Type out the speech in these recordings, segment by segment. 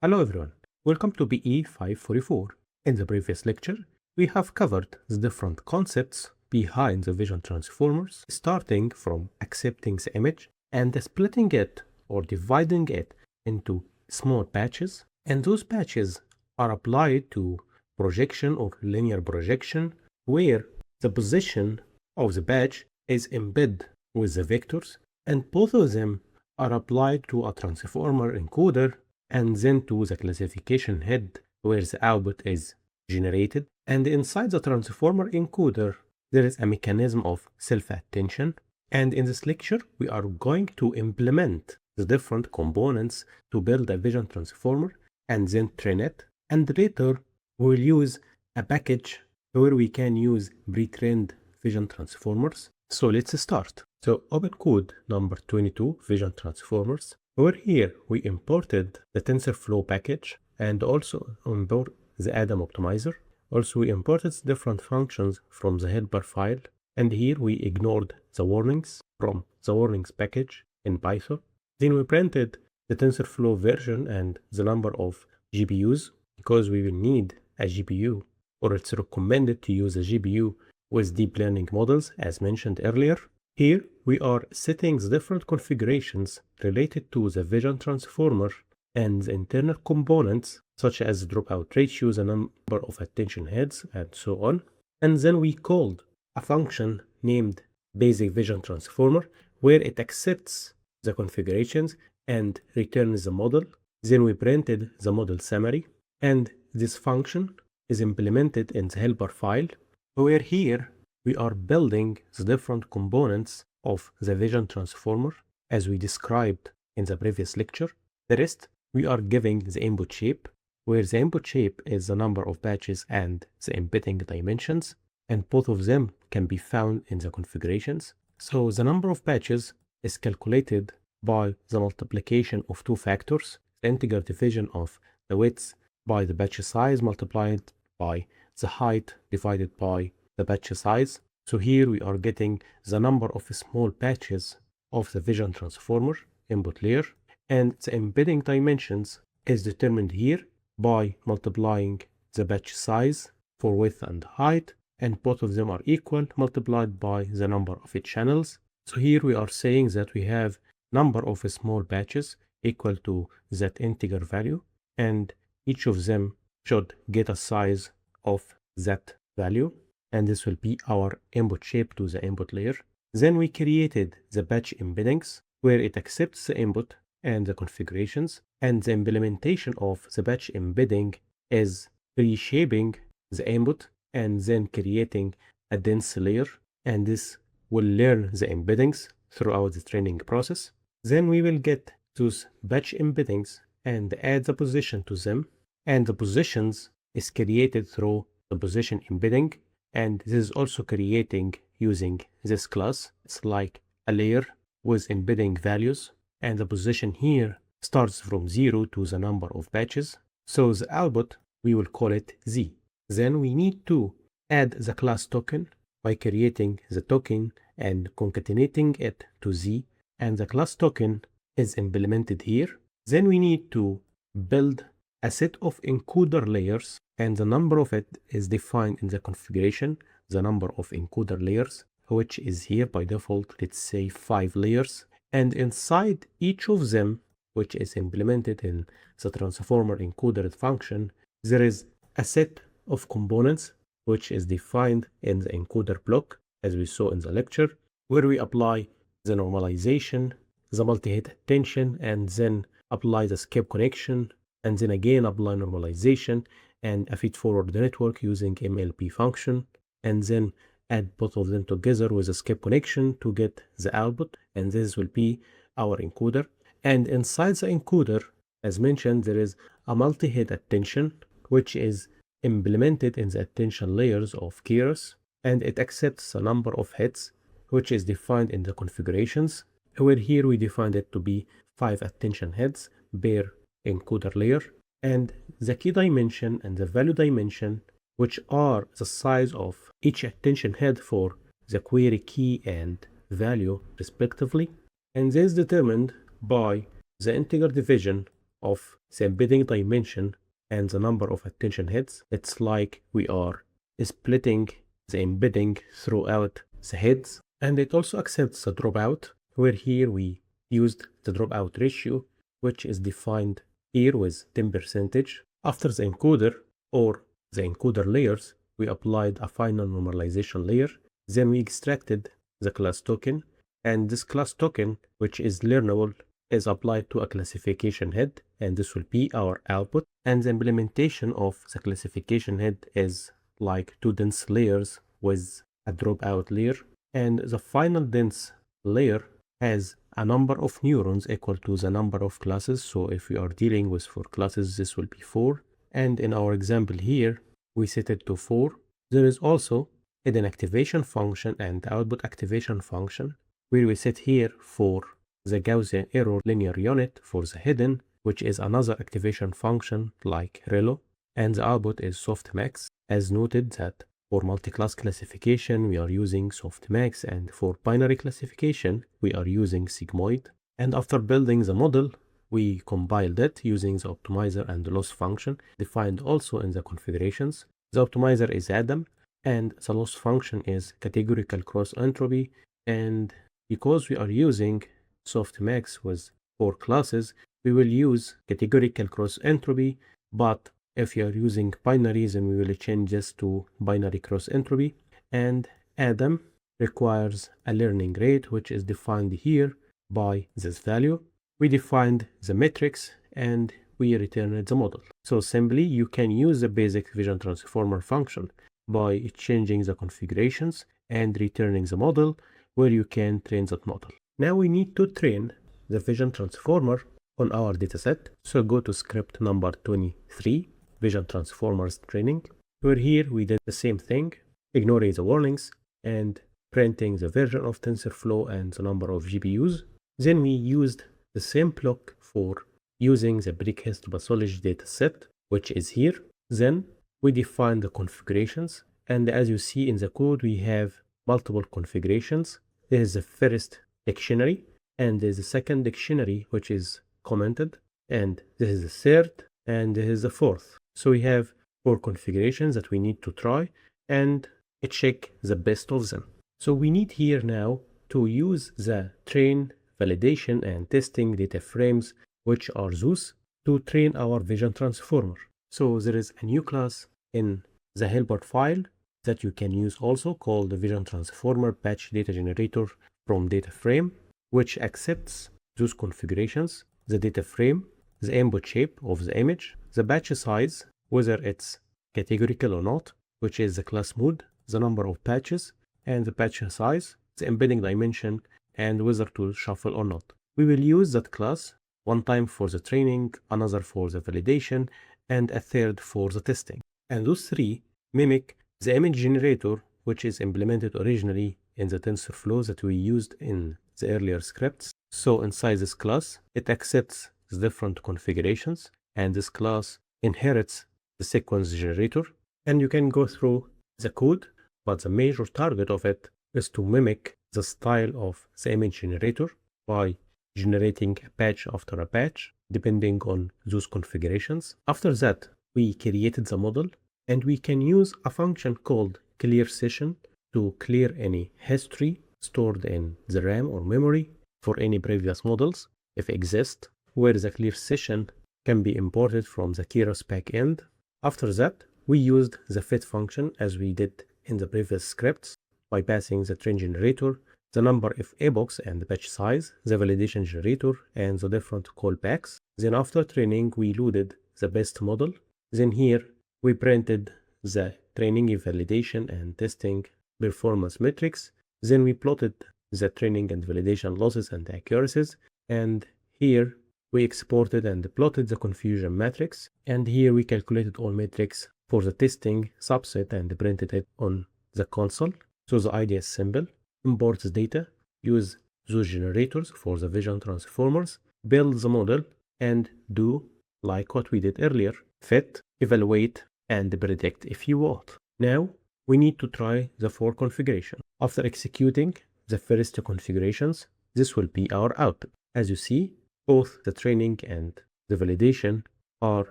Hello everyone, welcome to BE544. In the previous lecture, we have covered the different concepts behind the vision transformers, starting from accepting the image and splitting it or dividing it into small patches. And those patches are applied to projection or linear projection, where the position of the patch is embedded with the vectors, and both of them are applied to a transformer encoder and then to the classification head where the output is generated. And inside the transformer encoder, there is a mechanism of self-attention. And in this lecture, we are going to implement the different components to build a vision transformer and then train it. And later, we'll use a package where we can use pre-trained vision transformers. So let's start. So open code number 22, vision transformers. Over here, we imported the TensorFlow package and also import the Adam optimizer. Also, we imported different functions from the helper file. And here we ignored the warnings from the warnings package in Python. Then we printed the TensorFlow version and the number of GPUs because we will need a GPU, or it's recommended to use a GPU with deep learning models as mentioned earlier. Here we are setting the different configurations related to the vision transformer and the internal components such as dropout ratio, the number of attention heads, and so on. And then we called a function named basic vision transformer where it accepts the configurations and returns the model. Then we printed the model summary, and this function is implemented in the helper file where here we are building the different components of the vision transformer as we described in the previous lecture. The rest, we are giving the input shape, where the input shape is the number of patches and the embedding dimensions, and both of them can be found in the configurations. So the number of patches is calculated by the multiplication of two factors, the integer division of the width by the patch size multiplied by the height divided by the patch size. So here we are getting the number of small patches of the vision transformer input layer, and the embedding dimensions is determined here by multiplying the patch size for width and height, and both of them are equal multiplied by the number of its channels. So here we are saying that we have number of small patches equal to that integer value, and each of them should get a size of that value, and this will be our input shape to the input layer. Then we created the patch embeddings where it accepts the input and the configurations, and the implementation of the patch embedding is reshaping the input and then creating a dense layer, and this will learn the embeddings throughout the training process. Then we will get those patch embeddings and add the position to them, and the positions is created through the position embedding, and this is also creating using this class. It's like a layer with embedding values, and the position here starts from 0 to the number of patches. So the output, we will call it Z. Then we need to add the class token by creating the token and concatenating it to Z, and the class token is implemented here. Then we need to build a set of encoder layers, and the number of it is defined in the configuration, the number of encoder layers, which is here by default, let's say 5 layers. And inside each of them, which is implemented in the transformer encoder function, there is a set of components which is defined in the encoder block, as we saw in the lecture, where we apply the normalization, the multi-hit attention, and then apply the skip connection, and then again apply normalization and a feed-forward network using MLP function, and then add both of them together with a skip connection to get the output, and this will be our encoder. And inside the encoder, as mentioned, there is a multi-hit attention, which is implemented in the attention layers of Keras, and it accepts a number of hits, which is defined in the configurations, where here we defined it to be 5 attention heads per encoder layer, and the key dimension and the value dimension, which are the size of each attention head for the query key and value respectively, and this is determined by the integer division of the embedding dimension and the number of attention heads. It's like we are splitting the embedding throughout the heads. And it also accepts the dropout, where here we used the dropout ratio, which is defined here with 10%. After the encoder or the encoder layers, we applied a final normalization layer. Then we extracted the class token, and this class token, which is learnable, is applied to a classification head, and this will be our output. And the implementation of the classification head is like two dense layers with a dropout layer, and the final dense layer has a number of neurons equal to the number of classes. So if we are dealing with 4 classes, this will be 4. And in our example here, we set it to 4. There is also hidden activation function and output activation function, where we set here for the Gaussian error linear unit for the hidden, which is another activation function like relo, and the output is softmax. As noted that for multi-class classification, we are using softmax, and for binary classification, we are using sigmoid. And after building the model, we compiled it using the optimizer and the loss function defined also in the configurations. The optimizer is Adam, and the loss function is categorical cross entropy. And because we are using softmax with 4 classes, we will use categorical cross entropy, but if you are using binaries, then we will change this to binary cross entropy. And Adam requires a learning rate, which is defined here by this value. We defined the metrics and we returned the model. So simply you can use the basic vision transformer function by changing the configurations and returning the model where you can train that model. Now we need to train the vision transformer on our dataset. So go to script number 23. Vision transformers training, where here we did the same thing, ignoring the warnings and printing the version of TensorFlow and the number of GPUs. Then we used the same block for using the brick histopathology dataset, which is here. Then we define the configurations, and as you see in the code, we have multiple configurations. There is the first dictionary, and there is the second dictionary, which is commented, and this is the third, and this is the fourth. So we have 4 configurations that we need to try and check the best of them. So we need here now to use the train, validation, and testing data frames, which are those, to train our vision transformer. So there is a new class in the helper file that you can use also called the vision transformer patch data generator from data frame, which accepts those configurations, the data frame, the input shape of the image, the patch size, whether it's categorical or not, which is the class mode, the number of patches, and the patch size, the embedding dimension, and whether to shuffle or not. We will use that class one time for the training, another for the validation, and a third for the testing. And those 3 mimic the image generator, which is implemented originally in the TensorFlow that we used in the earlier scripts. So inside this class, it accepts the different configurations, and this class inherits the sequence generator. And you can go through the code, but the major target of it is to mimic the style of the image generator by generating a patch after a patch, depending on those configurations. After that, we created the model, and we can use a function called clear session to clear any history stored in the RAM or memory for any previous models, if exist, where the clear session can be imported from the Keras backend. After that, we used the fit function as we did in the previous scripts by passing the train generator, the number of epochs and the patch size, the validation generator, and the different callbacks. Then after training, we loaded the best model. Then here, we printed the training, validation, and testing performance metrics. Then we plotted the training and validation losses and accuracies. And here, we exported and plotted the confusion matrix. And here we calculated all metrics for the testing subset and printed it on the console. So the idea is simple. Import the data, use those generators for the vision transformers, build the model, and do like what we did earlier. Fit, evaluate, and predict if you want. Now, we need to try the 4 configurations. After executing the first 2 configurations, this will be our output. As you see, both the training and the validation are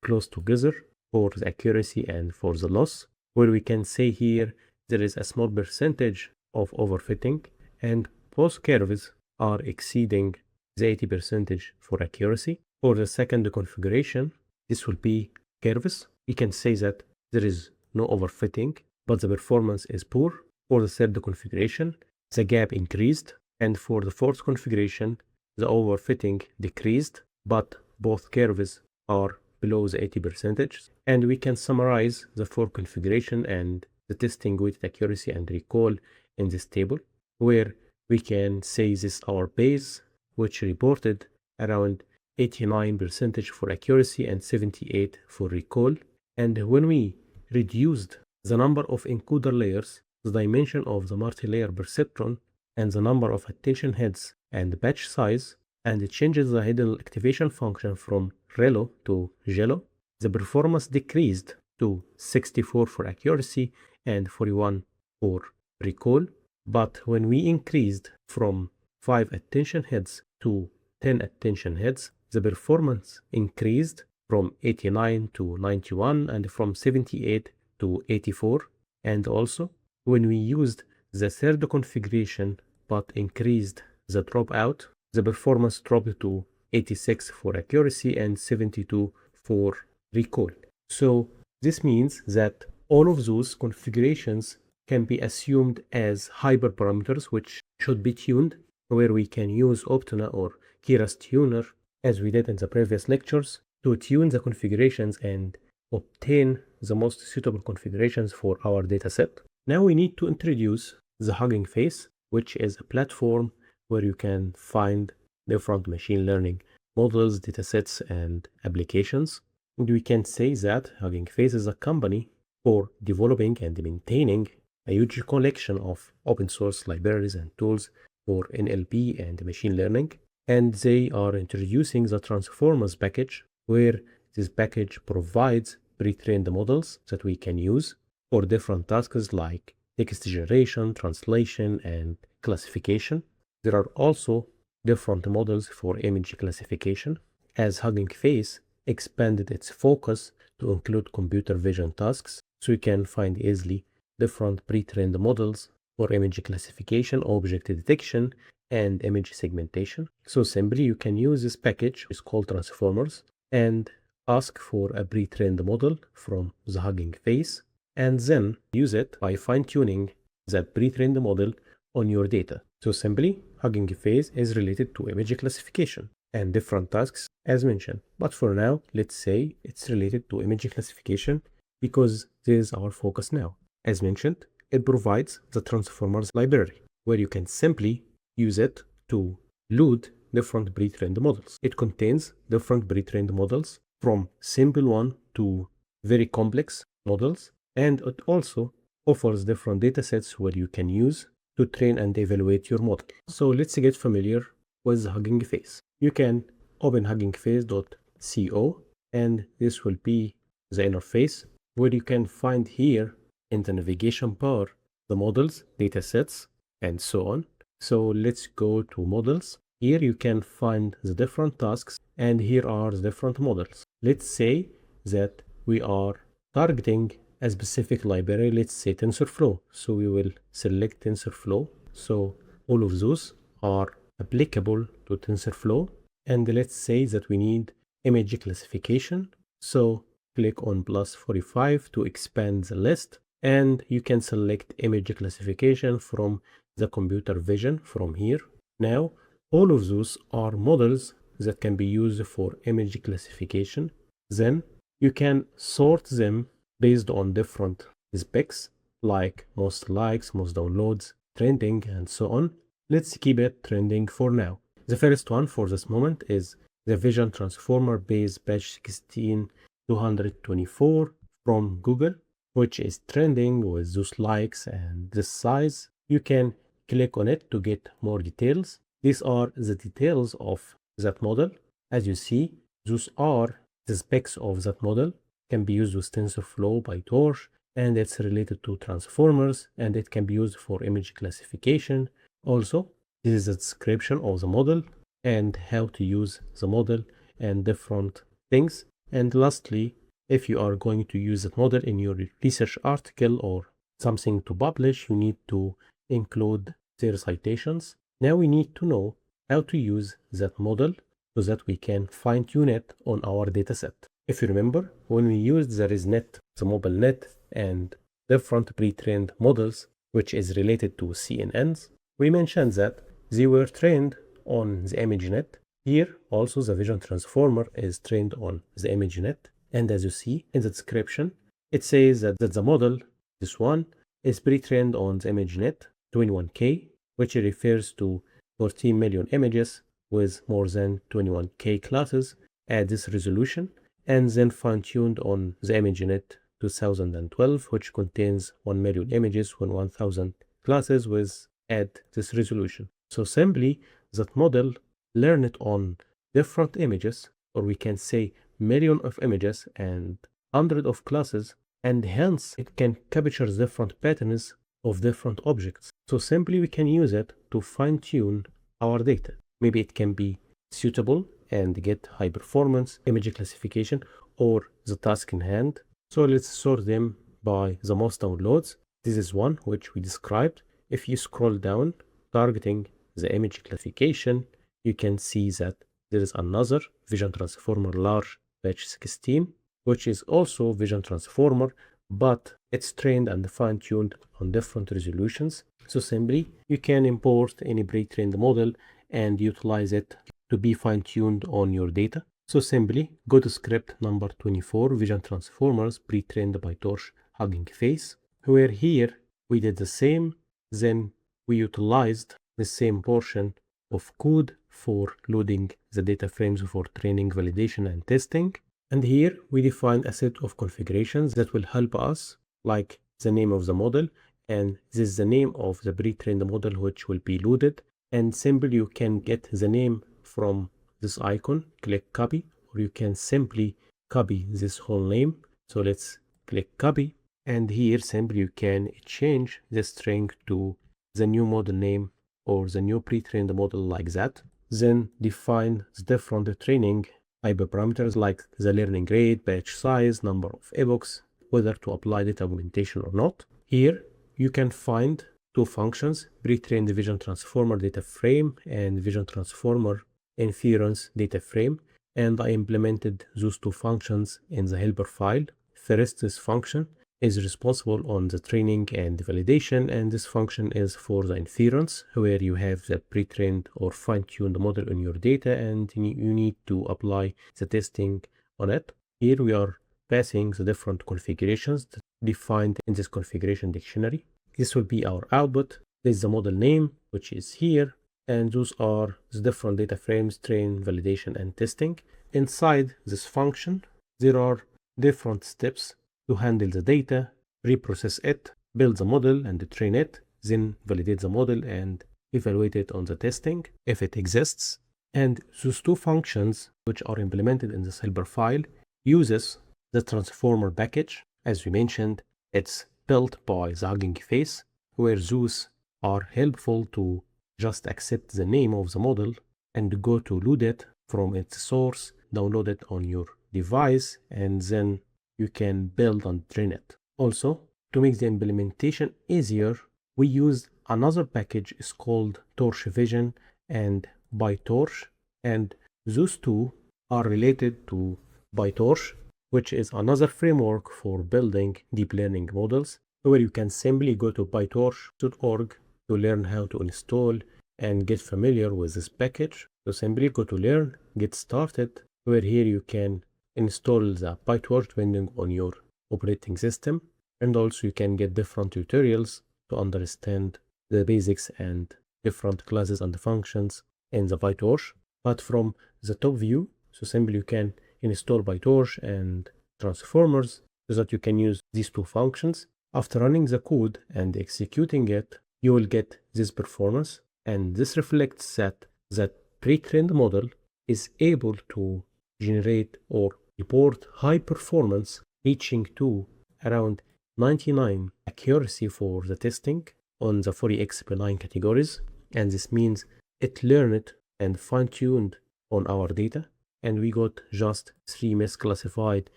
close together for the accuracy and for the loss, where we can say here there is a small percentage of overfitting, and both curves are exceeding the 80% for accuracy. For the second configuration, this will be curves. We can say that there is no overfitting, but the performance is poor. For the third configuration, the gap increased, and for the fourth configuration, the overfitting decreased, but both curves are below the 80%. And we can summarize the four configuration and the testing weighted accuracy and recall in this table, where we can say this our base, which reported around 89% for accuracy and 78% for recall. And when we reduced the number of encoder layers, the dimension of the multi-layer perceptron, and the number of attention heads and the patch size, and it changes the hidden activation function from RELO to JELO, the performance decreased to 64 for accuracy and 41 for recall. But when we increased from 5 attention heads to 10 attention heads, the performance increased from 89 to 91 and from 78 to 84. And also, when we used the third configuration but increased the dropout, the performance dropped to 86 for accuracy and 72 for recall. So this means that all of those configurations can be assumed as hyperparameters which should be tuned, where we can use Optona or Keras tuner, as we did in the previous lectures, to tune the configurations and obtain the most suitable configurations for our dataset. Now we need to introduce the Hugging Face, which is a platform where you can find different machine learning models, datasets, and applications. And we can say that Hugging Face is a company for developing and maintaining a huge collection of open source libraries and tools for NLP and machine learning. And they are introducing the Transformers package, where this package provides pre-trained models that we can use for different tasks like text generation, translation, and classification. There are also different models for image classification, as Hugging Face expanded its focus to include computer vision tasks, so you can find easily different pre-trained models for image classification, object detection, and image segmentation. So simply you can use this package, it's called Transformers, and ask for a pre-trained model from the Hugging Face, and then use it by fine-tuning the pre-trained model on your data. So simply, Hugging Face is related to image classification and different tasks as mentioned. But for now, let's say it's related to image classification because this is our focus now. As mentioned, it provides the Transformers library, where you can simply use it to load different pre-trained models. It contains different pre-trained models from simple one to very complex models, and it also offers different datasets where you can use to train and evaluate your model. So let's get familiar with Hugging Face. You can open huggingface.co, and this will be the interface where you can find here in the navigation bar the models, datasets, and so on. So let's go to models. Here you can find the different tasks, and here are the different models. Let's say that we are targeting a specific library, let's say TensorFlow. So we will select TensorFlow. So all of those are applicable to TensorFlow. And let's say that we need image classification. So click on +45 to expand the list. And you can select image classification from the computer vision from here. Now, all of those are models that can be used for image classification. Then you can sort them based on different specs like most likes, most downloads, trending, and so on. Let's keep it trending for now. The first one for this moment is the Vision Transformer base patch 16224 from Google, which is trending with those likes and this size. You can click on it to get more details. These are the details of that model. As you see, those are the specs of that model. Can be used with TensorFlow by Torch, and it's related to transformers, and it can be used for image classification. Also, this is a description of the model and how to use the model and different things. And lastly, if you are going to use that model in your research article or something to publish, you need to include their citations. Now we need to know how to use that model so that we can fine-tune it on our dataset. If you remember, when we used the ResNet, the mobile net, and different pre-trained models, which is related to CNNs, we mentioned that they were trained on the ImageNet. Here, also the vision transformer is trained on the ImageNet. And as you see in the description, it says that the model, this one, is pre-trained on the ImageNet 21K, which refers to 14 million images with more than 21K classes at this resolution, and then fine-tuned on the ImageNet 2012, which contains 1 million images with 1000 classes with at this resolution. So simply, that model learned on different images, or we can say million of images and hundred of classes, and hence it can capture different patterns of different objects. So simply we can use it to fine-tune our data. Maybe it can be suitable and get high performance image classification or the task in hand. So let's sort them by the most downloads. This is one which we described. If you scroll down, targeting the image classification, you can see that there is another Vision Transformer large batch 16, which is also Vision Transformer, but it's trained and fine-tuned on different resolutions. So simply, you can import any pre-trained model and utilize it to be fine-tuned on your data. So simply, go to script number 24, Vision Transformers pre-trained by Torch Hugging Face, where here we did the same, then we utilized the same portion of code for loading the data frames for training, validation, and testing. And here we define a set of configurations that will help us, like the name of the model, and this is the name of the pre-trained model which will be loaded. And simply you can get the name from this icon, click copy, or you can simply copy this whole name. So let's click copy, and here simply you can change the string to the new model name or the new pre-trained model like that. Then define the different training hyperparameters like the learning rate, batch size, number of epochs, whether to apply data augmentation or not. Here you can find two functions, pre-trained Vision Transformer data frame and Vision Transformer inference data frame, and I implemented those two functions in the helper file. First, this function is responsible on the training and the validation, and this function is for the inference, where you have the pre-trained or fine-tuned model in your data and you need to apply the testing on it. Here we are passing the different configurations defined in this configuration dictionary. This will be our output. This is the model name, which is here, and those are the different data frames, train, validation, and testing. Inside this function, there are different steps to handle the data, reprocess it, build the model and train it, then validate the model and evaluate it on the testing if it exists. And those two functions, which are implemented in this helper file, uses the transformer package. As we mentioned, it's built by the Hugging Face, where those are helpful to just accept the name of the model and go to load it from its source, download it on your device, and then you can build and train it. Also, to make the implementation easier, we used another package. It's called Torch Vision and PyTorch, and those two are related to PyTorch, which is another framework for building deep learning models, where you can simply go to pytorch.org to learn how to install and get familiar with this package. So simply go to learn, get started, where here you can install the PyTorch depending on your operating system, and also you can get different tutorials to understand the basics and different classes and functions in the PyTorch. But from the top view, so simply you can install PyTorch and transformers so that you can use these two functions. After running the code and executing it, you will get this performance, and this reflects that the pre-trained model is able to generate or report high performance, reaching to around 99 accuracy for the testing on the 40x/9 categories. And this means it learned and fine-tuned on our data and we got just 3 misclassified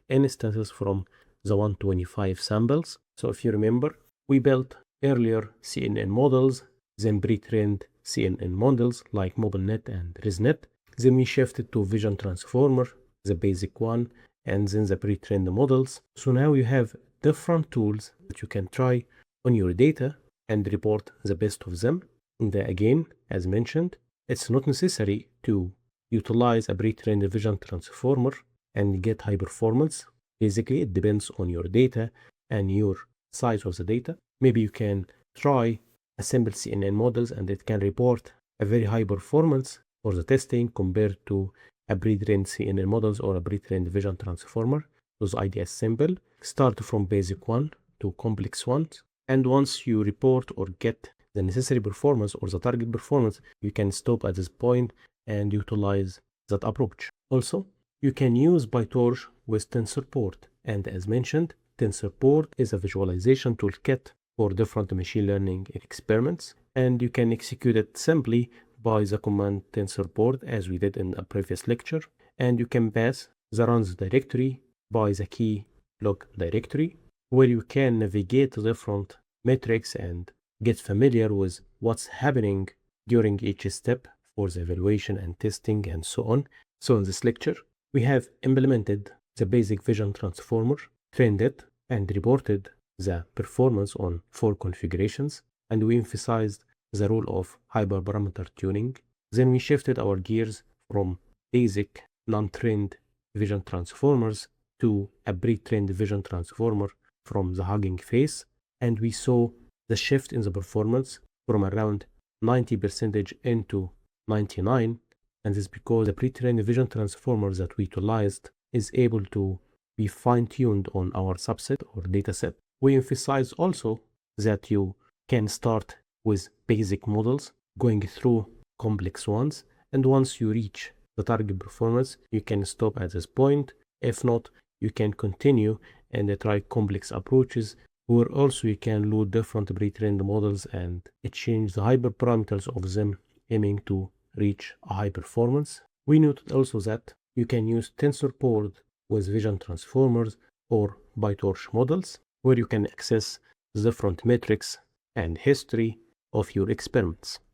instances from the 125 samples. So if you remember, we built earlier CNN models, then pre-trained CNN models like MobileNet and ResNet. Then we shifted to Vision Transformer, the basic one, and then the pre-trained models. So now you have different tools that you can try on your data and report the best of them. And again, as mentioned, it's not necessary to utilize a pre-trained vision transformer and get high performance. Basically, it depends on your data and your size of the data. Maybe you can try a simple CNN models and it can report a very high performance for the testing compared to a pre-trained CNN models or a pre-trained vision transformer. Those ideas simple. Start from basic one to complex ones. And once you report or get the necessary performance or the target performance, you can stop at this point and utilize that approach. Also, you can use PyTorch with TensorBoard. And as mentioned, TensorBoard is a visualization toolkit for different machine learning experiments. And you can execute it simply by the command TensorBoard as we did in a previous lecture. And you can pass the runs directory by the key log directory, where you can navigate to different metrics and get familiar with what's happening during each step for the evaluation and testing and so on. So in this lecture, we have implemented the basic vision transformer, trained it, and reported the performance on 4 configurations, and we emphasized the role of hyperparameter tuning. Then we shifted our gears from basic non-trained vision transformers to a pre-trained vision transformer from the Hugging Face, and we saw the shift in the performance from around 90% into 99%, and this is because the pre-trained vision transformer that we utilized is able to be fine-tuned on our subset or dataset. We emphasize also that you can start with basic models, going through complex ones, and once you reach the target performance, you can stop at this point. If not, you can continue and try complex approaches, where also you can load different pre-trained models and change the hyperparameters of them, aiming to reach a high performance. We noted also that you can use TensorBoard with vision transformers or PyTorch models, where you can access the different metrics and history of your experiments.